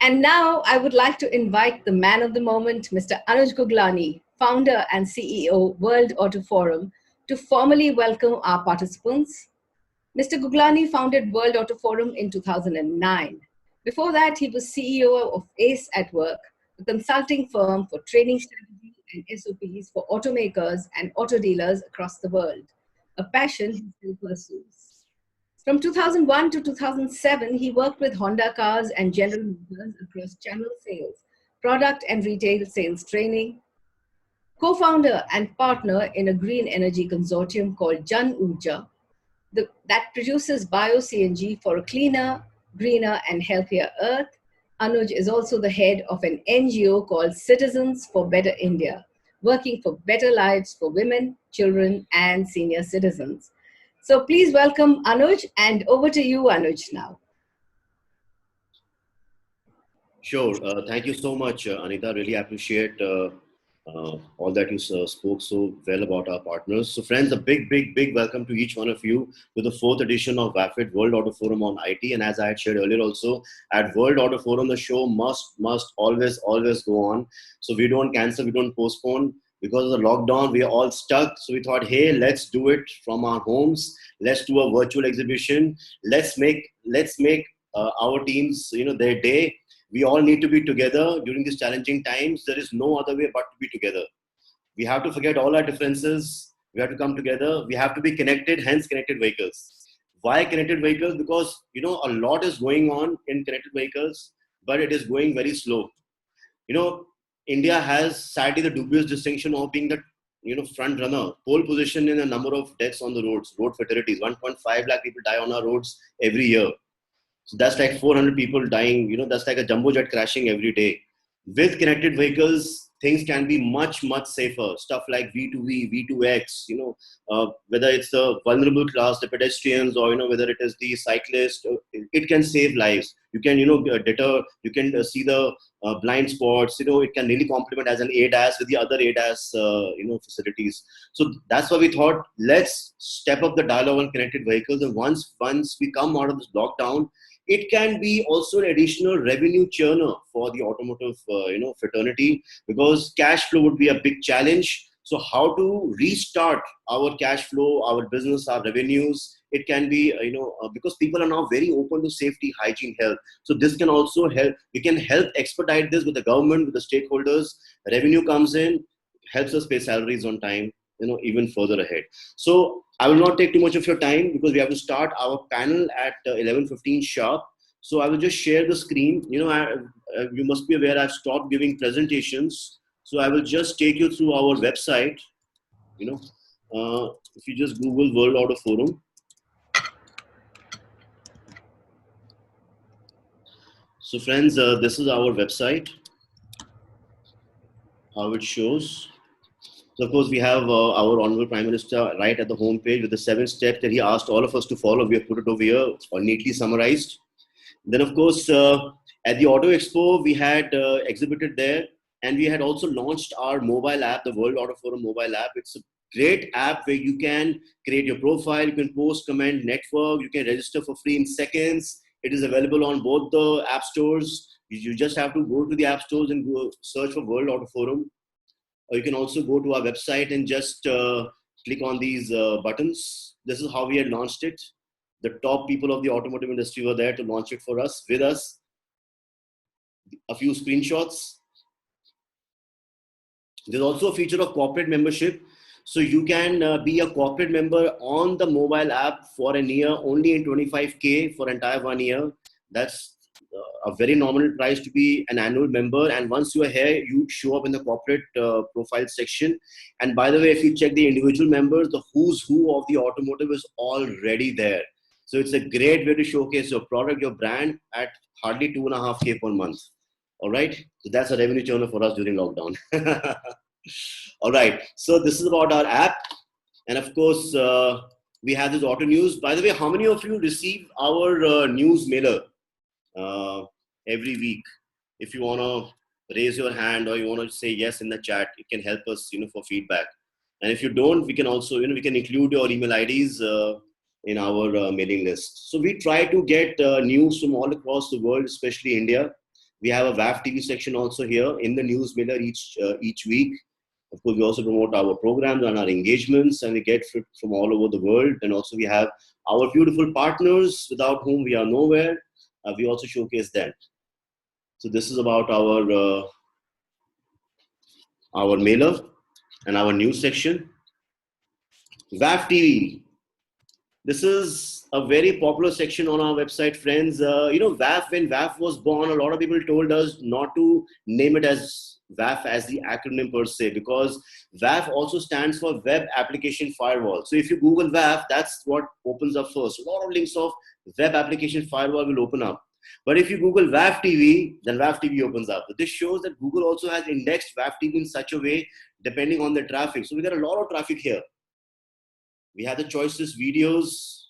And now I would like to invite the man of the moment, Mr. Anuj Guglani, founder and CEO, World Auto Forum, to formally welcome our participants. Mr. Guglani founded World Auto Forum in 2009. Before that, he was CEO of ACE at Work, a consulting firm for training strategy and SOPs for automakers and auto dealers across the world, a passion he still pursues. From 2001 to 2007, he worked with Honda Cars and General Motors across channel sales, product and retail sales training, co-founder and partner in a green energy consortium called Jan Urja, that produces bio-CNG for a cleaner, greener, and healthier Earth. Anuj is also the head of an NGO called Citizens for Better India, working for better lives for women, children, and senior citizens. So please welcome Anuj, and over to you, Anuj, now. Sure. Thank you so much, Anita. Really appreciate all that you spoke so well about our partners. So friends, a big welcome to each one of you to the fourth edition of WAFIT World Auto Forum on IT. And as I had shared earlier also, at World Auto Forum, the show must always go on. So we don't cancel, we don't postpone. Because of the lockdown, we are all stuck. So we thought, hey, let's do it from our homes. Let's do a virtual exhibition. Let's make our teams, their day. We all need to be together during these challenging times. There is no other way but to be together. We have to forget all our differences. We have to come together. We have to be connected, hence connected vehicles. Why connected vehicles? Because, a lot is going on in connected vehicles, but it is going very slow. India has sadly the dubious distinction of being the front runner, pole position in a number of deaths on the roads, road fatalities. 1.5 lakh people die on our roads every year. So that's like 400 people dying. That's like a jumbo jet crashing every day. With connected vehicles, things can be much safer. Stuff like V2V, V2X, whether it's the vulnerable class, the pedestrians, or, whether it is the cyclist, it can save lives. You can, deter, you can see the blind spots, it can really complement as an ADAS with the other ADAS, facilities. So that's why we thought, let's step up the dialogue on connected vehicles. And once we come out of this lockdown, it can be also an additional revenue churner for the automotive, fraternity, because cash flow would be a big challenge. So how to restart our cash flow, our business, our revenues? It can be, because people are now very open to safety, hygiene, health. So this can also help. We can help expedite this with the government, with the stakeholders. Revenue comes in, helps us pay salaries on time, even further ahead. So I will not take too much of your time because we have to start our panel at 11:15 sharp. So I will just share the screen. You must be aware I've stopped giving presentations. So I will just take you through our website. If you just Google World Auto Forum. So friends, this is our website, how it shows. So of course, we have our Honorable Prime Minister right at the homepage with the 7 steps that he asked all of us to follow. We have put it over here, or neatly summarized. Then of course, at the Auto Expo, we had exhibited there, and we had also launched our mobile app, the World Auto Forum mobile app. It's a great app where you can create your profile, you can post, comment, network, you can register for free in seconds. It is available on both the app stores. You just have to go to the app stores and go search for World Auto Forum. Or you can also go to our website and just click on these buttons. This is how we had launched it. The top people of the automotive industry were there to launch it for us, with us. A few screenshots. There's also a feature of corporate membership. So you can be a corporate member on the mobile app for a year, only in 25K for entire 1 year. That's a very nominal price to be an annual member. And once you are here, you show up in the corporate profile section. And by the way, if you check the individual members, the who's who of the automotive is already there. So it's a great way to showcase your product, your brand at hardly 2.5K per month. All right. So that's a revenue churner for us during lockdown. All right. So this is about our app. And of course, we have this auto news. By the way, how many of you receive our news mailer every week? If you want to raise your hand or you want to say yes in the chat, it can help us, for feedback. And if you don't, we can also, we can include your email IDs in our mailing list. So we try to get news from all across the world, especially India. We have a VAF TV section also here in the news mailer each week. Of course, we also promote our programs and our engagements, and we get from all over the world. And also we have our beautiful partners without whom we are nowhere. We also showcase that. So this is about our mailer and our news section. VAF TV. This is a very popular section on our website, friends. VAF, when VAF was born, a lot of people told us not to name it as VAF as the acronym per se, because VAF also stands for Web Application Firewall. So if you Google VAF, that's what opens up first. A lot of links of Web Application Firewall will open up. But if you Google VAF TV, then VAF TV opens up. This shows that Google also has indexed VAF TV in such a way, depending on the traffic. So we got a lot of traffic here. We have the choicest videos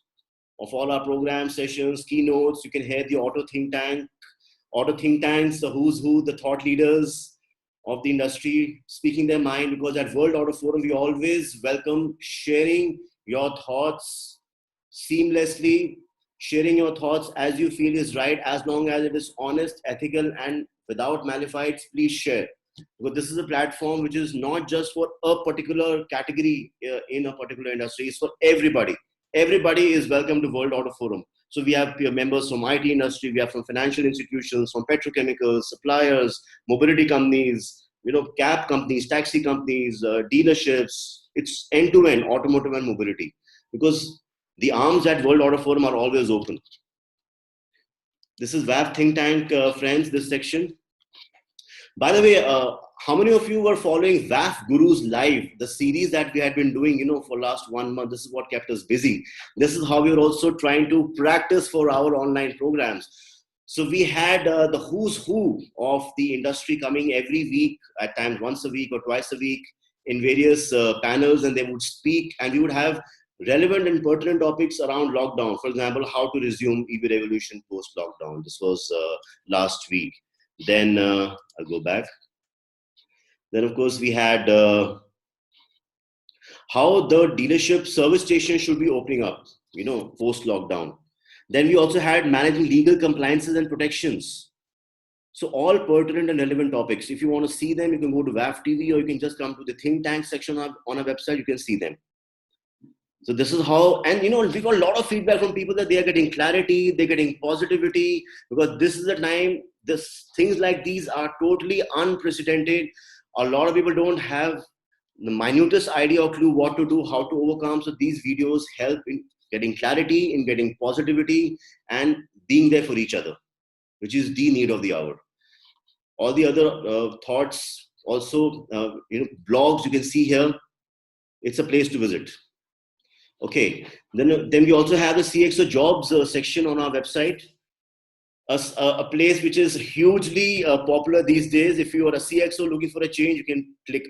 of all our program sessions, keynotes. You can hear the auto think tanks, the who's who, the thought leaders of the industry speaking their mind, because at World Auto Forum, we always welcome sharing your thoughts seamlessly, sharing your thoughts as you feel is right, as long as it is honest, ethical, and without malifieds. Please share. Because this is a platform which is not just for a particular category in a particular industry, it's for everybody. Everybody is welcome to World Auto Forum. So we have members from IT industry, we have from financial institutions, from petrochemicals, suppliers, mobility companies, cab companies, taxi companies, dealerships. It's end-to-end automotive and mobility, because the arms at World Auto Forum are always open. This is VAF Think Tank, friends, this section. By the way, how many of you were following VAF Gurus Live, the series that we had been doing, for last 1 month? This is what kept us busy. This is how we were also trying to practice for our online programs. So we had the who's who of the industry coming every week, at times once a week or twice a week, in various panels, and they would speak, and we would have relevant and pertinent topics around lockdown. For example, how to resume EV revolution post-lockdown. This was last week. Then I'll go back. Then, of course, we had how the dealership service station should be opening up, post-lockdown. Then we also had managing legal compliances and protections. So all pertinent and relevant topics. If you want to see them, you can go to VAF TV, or you can just come to the Think Tank section on our website. You can see them. So this is how, and we got a lot of feedback from people that they are getting clarity, they're getting positivity, because this is the time. Things like these are totally unprecedented. A lot of people don't have the minutest idea or clue what to do, how to overcome. So these videos help in getting clarity, in getting positivity, and being there for each other, which is the need of the hour. All the other thoughts, also, blogs you can see here. It's a place to visit. Okay, then we also have the CXO jobs section on our website. A place which is hugely popular these days. If you are a CXO looking for a change, you can click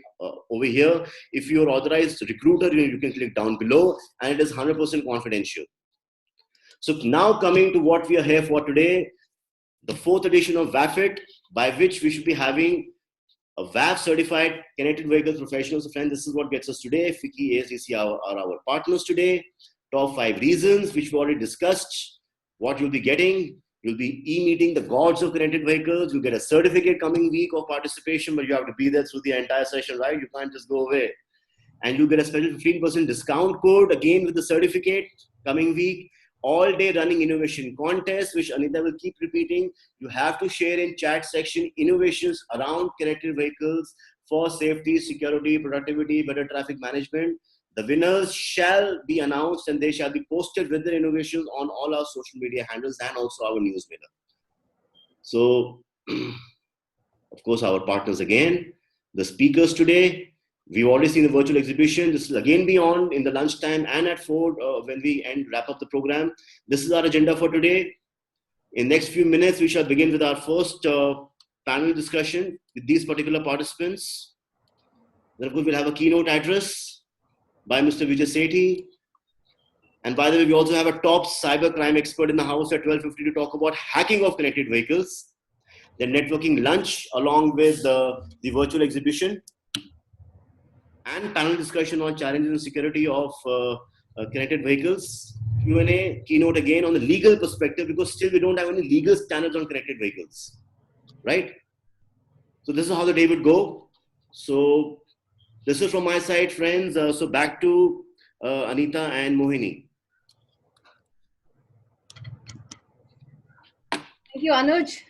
over here. If you are authorized recruiter, you can click down below, and it is 100% confidential. So now coming to what we are here for today, the 4th edition of VAFIT, by which we should be having a VAF certified connected vehicle professionals. So friends, this is what gets us today. FICCI, ASDC are our partners today. Top 5 reasons, which we already discussed. What you'll be getting. You'll be e-meeting the gods of connected vehicles. You'll get a certificate coming week of participation, but you have to be there through the entire session, right? You can't just go away. And you'll get a special 15% discount code, again with the certificate coming week. All day running innovation contest, which Anita will keep repeating. You have to share in chat section innovations around connected vehicles for safety, security, productivity, better traffic management. The winners shall be announced, and they shall be posted with their innovations on all our social media handles and also our news mailer. So, of course, our partners again, the speakers today. We've already seen the virtual exhibition. This will again be on in the lunchtime and at 4 when we wrap up the program. This is our agenda for today. In the next few minutes, we shall begin with our first panel discussion with these particular participants. Then, of course, we'll have a keynote address by Mr. Vijay Sethi. And by the way, we also have a top cybercrime expert in the house at 12:50 to talk about hacking of connected vehicles. Then networking lunch along with the virtual exhibition. And panel discussion on challenges and security of connected vehicles. Q&A, keynote again on the legal perspective, because still we don't have any legal standards on connected vehicles. right? So this is how the day would go. So this is from my side, friends. So back to Anita and Mohini. Thank you, Anuj.